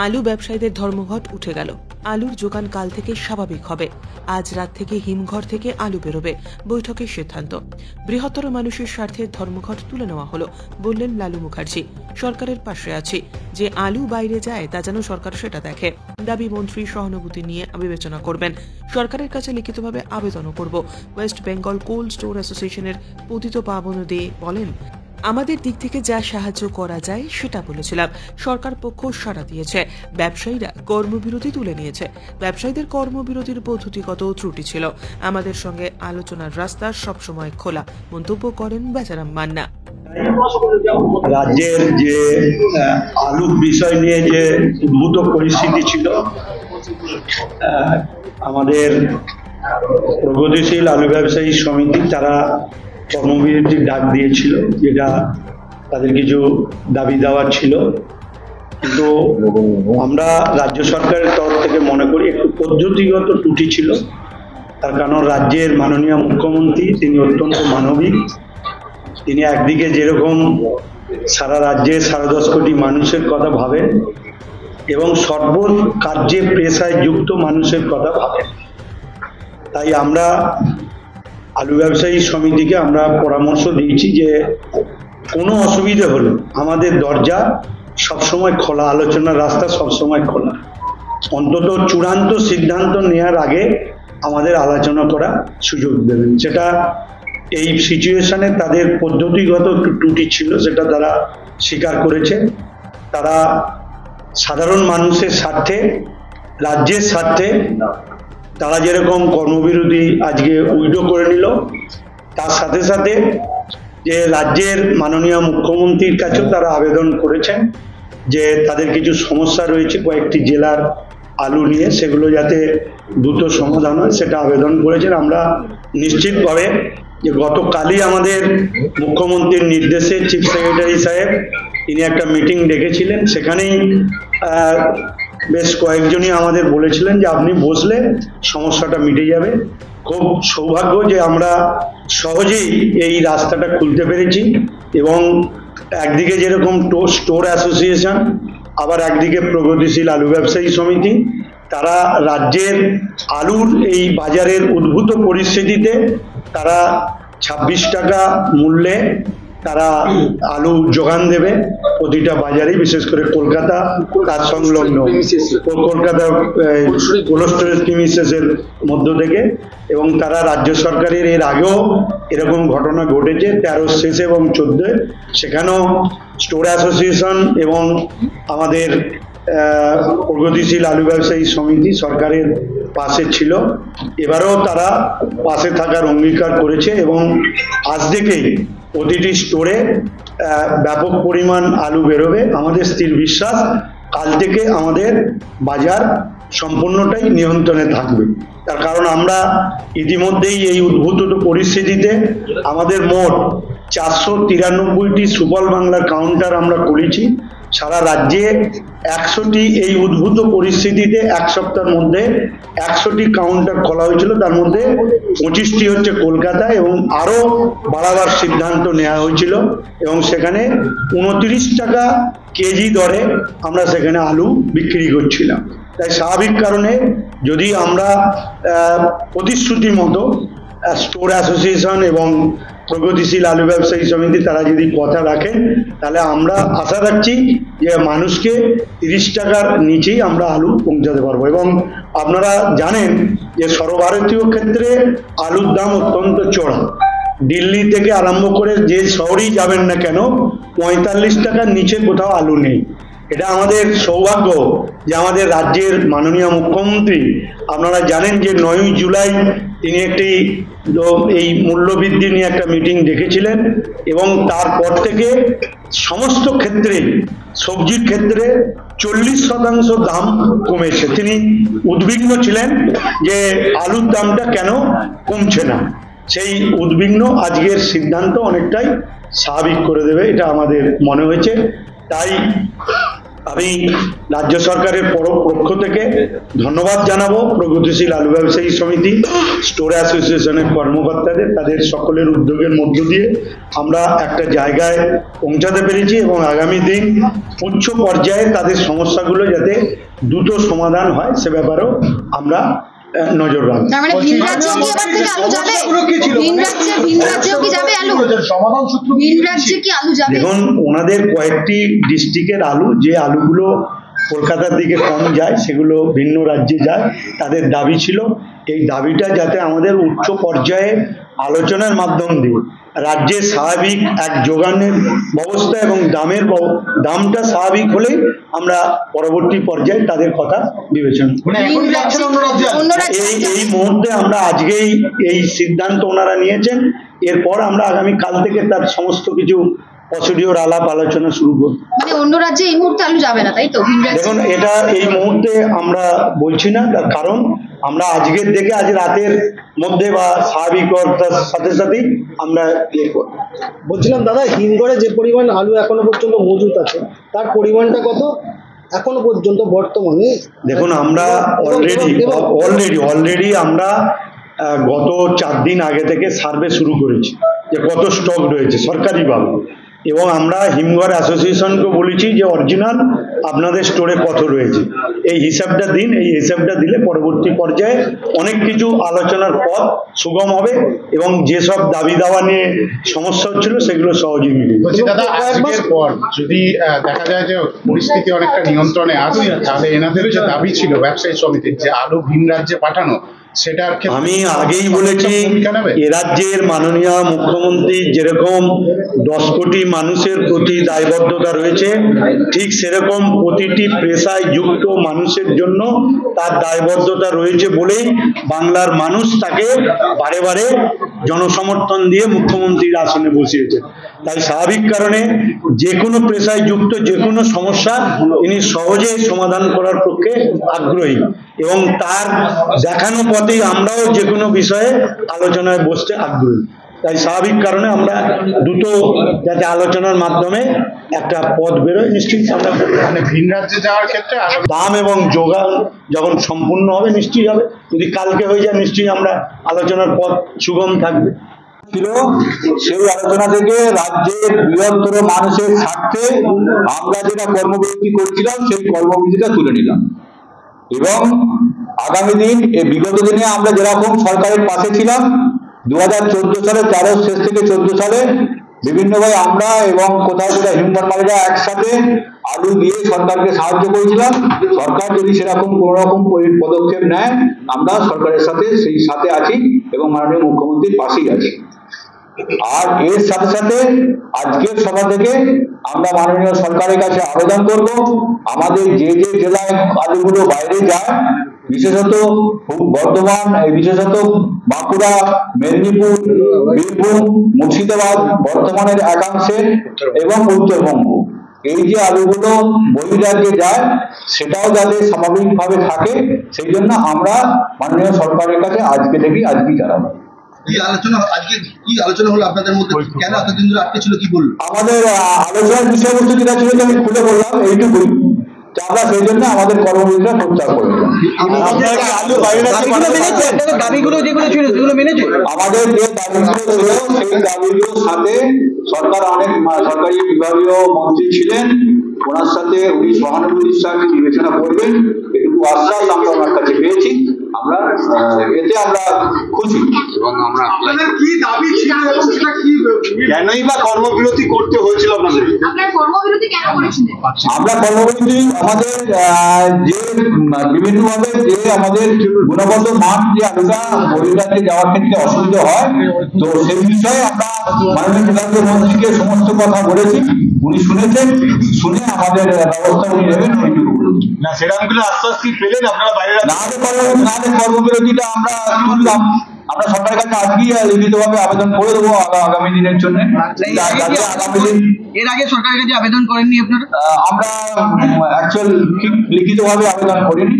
আলু ব্যবসায়ীদের ধর্মঘট উঠে গেল। আলুর যোগান কাল থেকে স্বাভাবিক হবে। আজ রাত থেকে হিমঘর থেকে আলু বেরোবে, বৈঠকের সিদ্ধান্ত। বৃহত্তর মানুষের স্বার্থে ধর্মঘট তুলে নেওয়া হলো, বললেন লালু মুখার্জি। সরকারের পাশে আছি, যে আলু বাইরে যায় তা যেন সরকার সেটা দেখে। দাবি মন্ত্রী সহানুভূতি নিয়ে বিবেচনা করবেন। সরকারের কাছে লিখিতভাবে আবেদনও করব। ওয়েস্ট বেঙ্গল কোল্ড স্টোর অ্যাসোসিয়েশনের পতিত পাবন দে বলেন, আমাদের দিক থেকে যা সাহায্য করা যায় সেটা বলেছিলাম। সরকার পক্ষ সাড়া দিয়েছে। ব্যবসায়ীরা কর্মবিরতি তুলে নিয়েছে। ব্যবসায়ীদের কর্মবিরতির পদ্ধতিগত ত্রুটি ছিল। আমাদের সঙ্গে আলোচনার রাস্তা সবসময় খোলা, মন্তব্য করেন বেচারাম মান্না। রাজ্যের যে আলু বিষয় নিয়ে যে উদ্ভূত পরিস্থিতি ছিল, আমাদের প্রগতিশীল আলু ব্যবসায়ী সমিতি তারা কর্মবিরতির ডাক দিয়েছিল, যেটা তাদের কিছু দাবি দেওয়া ছিল। কিন্তু আমরা রাজ্য সরকারের তরফ থেকে মনে করি একটু পদ্ধতিগত ত্রুটি ছিল। তার কারণ রাজ্যের মাননীয় মুখ্যমন্ত্রী তিনি অত্যন্ত মানবিক। তিনি একদিকে যেরকম সারা রাজ্যে 10.5 কোটি মানুষের কথা ভাবেন এবং সর্বকার্যে পেশায় যুক্ত মানুষের কথা ভাবেন, তাই আমরা আলু ব্যবসায়ী সমিতিকে আমরা পরামর্শ দিয়েছি যে কোনো অসুবিধে হলে আমাদের দরজা সবসময় খোলা, আলোচনার রাস্তা সবসময় খোলা। অন্তত চূড়ান্ত সিদ্ধান্ত নেওয়ার আগে আমাদের আলোচনা করার সুযোগ দেবেন। সেটা এই সিচুয়েশনে তাদের পদ্ধতিগত ত্রুটি ছিল, সেটা তারা স্বীকার করেছে। তারা সাধারণ মানুষের স্বার্থে, রাজ্যের স্বার্থে তারা যেরকম কর্মবিরতি আজকে উইথড্র করে নিল, তার সাথে সাথে যে রাজ্যের মাননীয় মুখ্যমন্ত্রীর কাছেও তারা আবেদন করেছেন যে তাদের কিছু সমস্যা রয়েছে কয়েকটি জেলার আলু নিয়ে, সেগুলো যাতে দ্রুত সমাধান হয় সেটা আবেদন করেছেন। আমরা নিশ্চিতভাবে যে গতকালই আমাদের মুখ্যমন্ত্রীর নির্দেশে চিফ সেক্রেটারি সাহেব তিনি একটা মিটিং ডেকেছিলেন। সেখানেই বেশ কয়েকজনই আমাদের বলেছিলেন যে আপনি বসলে সমস্যাটা মিটে যাবে। খুব সৌভাগ্য যে আমরা সহজেই এই রাস্তাটা খুলতে পেরেছি এবং একদিকে যেরকম স্টোর অ্যাসোসিয়েশন, আবার একদিকে প্রগতিশীল আলু ব্যবসায়ী সমিতি, তারা রাজ্যের আলুর এই বাজারের উদ্ভূত পরিস্থিতিতে তারা 26 টাকা মূল্যে তারা আলু যোগান দেবে প্রতিটা বাজারে, বিশেষ করে কলকাতা তার সংলগ্ন কলকাতা কোল্ড স্টোরেজ প্রিমিসেসের মধ্য থেকে। এবং তারা রাজ্য সরকারের এর আগেও এরকম ঘটনা ঘটেছে 13 শেষে এবং 14, সেখানেও স্টোর অ্যাসোসিয়েশন এবং আমাদের প্রগতিশীল আলু ব্যবসায়ী সমিতি সরকারের পাশে ছিল। এবারেও তারা পাশে থাকার অঙ্গীকার করেছে এবং আজ থেকেই প্রতিটি স্টোরে ব্যাপক পরিমাণ আলু বেরোবে। আমাদের স্থির বিশ্বাস কাল থেকে আমাদের বাজার সম্পূর্ণটাই নিয়ন্ত্রণে থাকবে। তার কারণ আমরা ইতিমধ্যেই এই উদ্ভূত পরিস্থিতিতে আমাদের মোট 493টি সুফল বাংলার কাউন্টার আমরা খুলেছি। সারা রাজ্যে 100টি এই উদ্ভূত পরিস্থিতিতে এক সপ্তাহের মধ্যে 100টি কাউন্টার খোলা হয়েছিল, তার মধ্যে 25টি হচ্ছে কলকাতায় এবং আরো বাড়াবার সিদ্ধান্ত নেওয়া হয়েছিল এবং সেখানে 29 টাকা কেজি দরে আমরা সেখানে আলু বিক্রি করছিলাম। তাই স্বাভাবিক কারণে যদি আমরা প্রতিশ্রুতি মতো স্টোর অ্যাসোসিয়েশন এবং প্রগতিশীল আলু ব্যবসায়ী সমিতি তারা যদি কথা রাখেন, তাহলে আমরা আশা রাখছি যে মানুষকে 30 টাকার নিচেই আমরা আলু পৌঁছাতে পারবো। এবং আপনারা জানেন যে সর্বভারতীয় ক্ষেত্রে আলুর দাম অত্যন্ত চড়া। দিল্লি থেকে আরম্ভ করে যে শহরেই যাবেন না কেন 45 টাকার নিচে কোথাও আলু নেই। এটা আমাদের সৌভাগ্য যে আমাদের রাজ্যের মাননীয় মুখ্যমন্ত্রী, আপনারা জানেন যে 9 জুলাই তিনি একটি এই মূল্যবৃদ্ধি নিয়ে একটা মিটিং ডেকেছিলেন এবং তারপর থেকে সমস্ত ক্ষেত্রে সবজির ক্ষেত্রে 40% দাম কমেছে। তিনি উদ্বিগ্ন ছিলেন যে আলুর দামটা কেন কমছে না। সেই উদ্বিগ্ন আজকের সিদ্ধান্ত অনেকটাই স্বাভাবিক করে দেবে, এটা আমাদের মনে হয়েছে। তাই আমি রাজ্য সরকারের পক্ষ থেকে ধন্যবাদ জানাবো প্রগতিশীল আলু ব্যবসায়ী সমিতি, স্টোর অ্যাসোসিয়েশনের কর্মকর্তাদের, তাদের সকলের উদ্যোগের মধ্য দিয়ে আমরা একটা জায়গায় পৌঁছাতে পেরেছি এবং আগামী দিন উচ্চ পর্যায়ে তাদের সমস্যাগুলো যাতে দ্রুত সমাধান হয় সে ব্যাপারেও আমরা নজর রাখবো। তার মানে ভিন রাজ্যে কি এবার থেকে আলু যাবে? ভিন রাজ্যেও কি যাবে আলু? সমাধান সূত্র ভিন রাজ্যে কি আলু যাবে? দেখুন, ওনাদের কয়েকটি ডিস্ট্রিক্টের আলু, যে আলুগুলো কলকাতার দিকে কম যায় সেগুলো ভিন্ন রাজ্যে যায়, তাদের দাবি ছিল এই দাবিটা যাতে আমাদের উচ্চ পর্যায়ে আলোচনার মাধ্যম দিয়ে রাজ্যে স্বাভাবিক এক যোগানের ব্যবস্থা এবং দামটা স্বাভাবিক হলেই আমরা পরবর্তী পর্যায়ে তাদের কথা বিবেচনা করি। এই মুহূর্তে আমরা আজকেই এই সিদ্ধান্ত ওনারা নিয়েছেন, এরপর আমরা আগামী কাল থেকে তার সমস্ত কিছু প্রসিডিওর আলাপ আলোচনা শুরু করব। মানে অন্য রাজ্যে এই মুহূর্তে আলু যাবে না, তাই তো? দেখুন, এটা এই মুহূর্তে আমরা বলছি না, তার কারণ আমরা আজকের দেখে আজ রাতের মধ্যে বা স্বাভাবিকতার সাথে সাথেই আমরা বলছিলাম দাদা, হিমঘরে যে পরিমাণ আলু এখনো পর্যন্ত মজুত আছে তার পরিমাণটা কত এখনো পর্যন্ত বর্তমানে? দেখুন, আমরা অলরেডি আমরা গত 4 দিন আগে থেকে সার্ভে শুরু করেছি যে কত স্টক রয়েছে সরকারিভাবে, এবং আমরা হিমঘর অ্যাসোসিয়েশনকে বলেছি যে অরিজিনাল আপনাদের স্টোরে কত রয়েছে এই হিসাবটা দিন। এই হিসাবটা দিলে পরবর্তী পর্যায়ে অনেক কিছু আলোচনার পথ সুগম হবে এবং যেসব দাবি দাওয়া নিয়ে সমস্যা হচ্ছিল সেগুলো সহজেই মিলবে। দাদা, আজকের পর যদি দেখা যায় যে পরিস্থিতি অনেকটা নিয়ন্ত্রণে আসে, তাহলে এনাদের যে দাবি ছিল ব্যবসায়ী সমিতির যে আলু ভিন রাজ্যে পাঠানো, সেটার আমি আগেই বলেছি এ রাজ্যের মাননীয় মুখ্যমন্ত্রী যেরকম 10 কোটি মানুষের প্রতি দায়বদ্ধতা রয়েছে, ঠিক সেরকম প্রতিটি পেশায় যুক্ত মানুষের জন্য তার দায়বদ্ধতা রয়েছে বলেই বাংলার মানুষ তাকে বারে বারে জনসমর্থন দিয়ে মুখ্যমন্ত্রীর আসনে বসিয়েছে। তাই স্বাভাবিক কারণে যে কোনো পেশায় যুক্ত যে কোনো সমস্যা তিনি সহজে সমাধান করার পক্ষে আগ্রহী এবং তার দেখানো পথেই আমরাও যে কোনো বিষয়ে আলোচনায় বসতে আগ্রহী। তাই স্বাভাবিক কারণে আমরা দ্রুত যাতে আলোচনার মাধ্যমে একটা পথ বেরোয়, নিশ্চয়ই আমরা ভিন রাজ্যে যাওয়ার ক্ষেত্রে দাম এবং যোগান যখন সম্পূর্ণ হবে নিশ্চয়ই হবে। যদি কালকে হয়ে যায় নিশ্চয়ই আমরা আলোচনার পথ সুগম থাকবে। ছিল সেই আলোচনা থেকে রাজ্যের বৃহত্তর মানুষের স্বার্থে আমরা যেটা কর্মবিরতি করছিলাম সেই কর্মবিরতিটা তুলে নিলাম এবং আগামী দিন বিগত দিনে আমরা যেরকম সরকারের পাশে ছিলাম 2014 সালে 13 শেষ থেকে 14 সালে বিভিন্নভাবে আমরা এবং কোথাও কোথাও হিমঘর মালিকরা একসাথে আলু দিয়ে সরকারকে সাহায্য করেছিলাম। সরকার যদি সেরকম কোন রকম পদক্ষেপ নেয় আমরা সরকারের সাথে সেই সাথে আছি এবং মাননীয় মুখ্যমন্ত্রীর পাশেই আছি। আর এর সাথে সাথে আজকের সভা থেকে আমরা মাননীয় সরকারের কাছে আবেদন করব, আমাদের যে যে জেলায় আলুগুলো বাইরে যায়, বিশেষত বর্ধমান, বিশেষত বাঁকুড়া, মেদিনীপুর, বীরভূম, মুর্শিদাবাদ, বর্ধমানের একাংশে এবং উত্তরবঙ্গ, এই যে আলুগুলো বহির্রাজ্যে যায় সেটাও যাতে স্বাভাবিকভাবে থাকে সেই জন্য আমরা মাননীয় সরকারের কাছে আজকেই জানাবো। কি আলোচনা হলো আপনাদের মধ্যে? কেন এতদিন ধরে আটকে ছিল, কি বললো? আমাদের আলোচনার বিষয়বস্তু যেটা ছিল আমি খুলে বললাম এইটুকুই, আমরা সেই জন্য আমাদের কর্মবিরতিটা প্রত্যাহার করেছিলাম। আমাদের যে দাবিগুলো ছিল সেই দাবিগুলোর সাথে সরকার অনেক সরকারি বিভাগীয় মন্ত্রী ছিলেন, ওনার সাথে উনি সহানুভূতির সাথে বিবেচনা করবেন এটুকু আশ্বাস আমরা ওনার কাছে পেয়েছি। আমরা এতে আমরা খুশি এবং আমরা কি দাবি ছিল এবং সেটা কি কেনই বা কর্মবিরতি করতে হয়েছিল আপনাদের? আপনারা কর্মবিরতি কেন করেছিলেন? আমরা কর্মবিরতি আমাদের যে বিভিন্নভাবে যে আমাদের গুণগত মান যে আলুটা বহির্রাজ্যে যাওয়ার ক্ষেত্রে অসুবিধা হয়, তো সেই বিষয়ে আমরা মাননীয় প্রধানমন্ত্রীকে সমস্ত কথা বলেছি, উনি শুনেছেন, শুনে আমাদের ব্যবস্থা উনি নেবেন ওইটুকু না। সেরকম গুলো আশ্বাস কি পেলেন আপনারা বাইরে? না কর্মবিরতিটা আমরা তুললাম, আমরা সরকারের কাছে আজকেই লিখিতভাবে আবেদন করে দেবো আগামী দিনের জন্য। এর আগে সরকারের কাছে আবেদন করেননি আপনারা? আমরা অ্যাকচুয়াল লিখিতভাবে আবেদন করিনি,